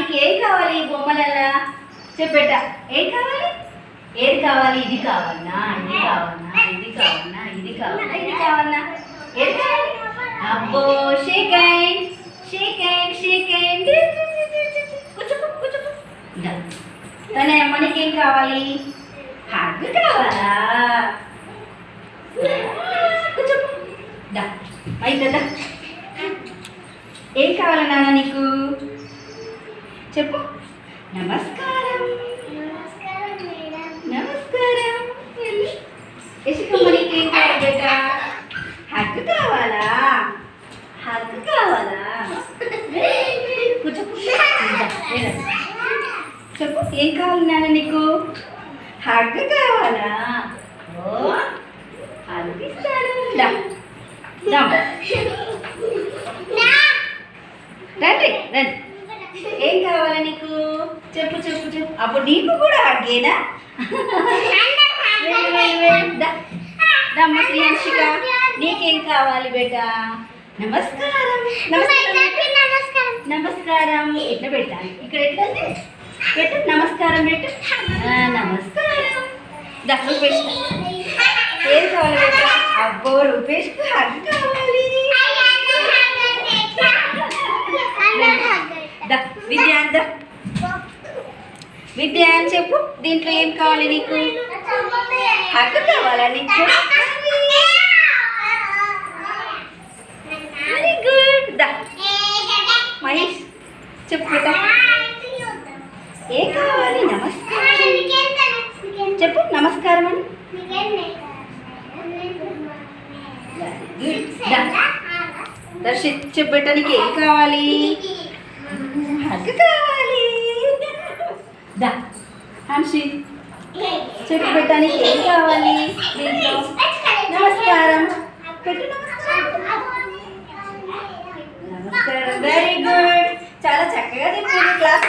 నీకు ఏం కావాలి ఈ బొమ్మలల్లా చెప్పేట ఏం కావాలి ఏది కావాలి ఇది కావాలన్నా ఇది కావాలన్నా ఇది కావాలన్నా ఇది కావాలన్నా ఇది కావాలన్నా ఏది కావాలి అబ్బో shake hand shake hand shake hand కూర్చోపో కూర్చోపో తనే మనకి ఏం కావాలి హగ్ కావాలా కూర్చోపో దా అయితేదా ఏం కావాలా నాన్న నీకు చెప్పు నమస్కారం నమస్కారం యశుకమ్మ నీకు ఏం కావాలి బేటా హగ్ కావాలా హగ్ కావాలా కూర్చో చెప్పు ఏం కావాలి నాన్న నీకు హగ్ కావాలా ఓ హగ్ ఇస్తాను రండి రండి ఏం కావాలా నీకు చెప్పు చెప్పు చెప్పు అప్పుడు నీకు కూడా హగ్గేనా దమ్మ శ్రీయాంశిక నీకేం కావాలి బేటా నమస్కారం నమస్కారం నమస్కారం ఎట్లా పెట్టాలి ఇక్కడ ఎట్లా పెట్టు నమస్కారం పెట్టు నమస్కారం రూపేష్ ఏం కావాలి బేటా అబ్బో రూపేష్కి హగ్ కావాలి విద్యాంత విద్యాన్ చెప్పు దీంట్లో ఏం కావాలి నీకు హగ్ కావాలా నీకు వెరీ గుడ్ మహేష్ చెప్పు ఏం కావాలి నమస్కారం చెప్పు నమస్కారం అని దర్శిత్ చెప్పేట నీకు ఏం కావాలి హగ్ కావాలి దా హంషి చెప్పు పెట్టడానికి ఏం కావాలి దీంట్లో నమస్కారం పెట్టు నమస్కారం వెరీ గుడ్ చాలా చక్కగా చెప్పారు క్లాస్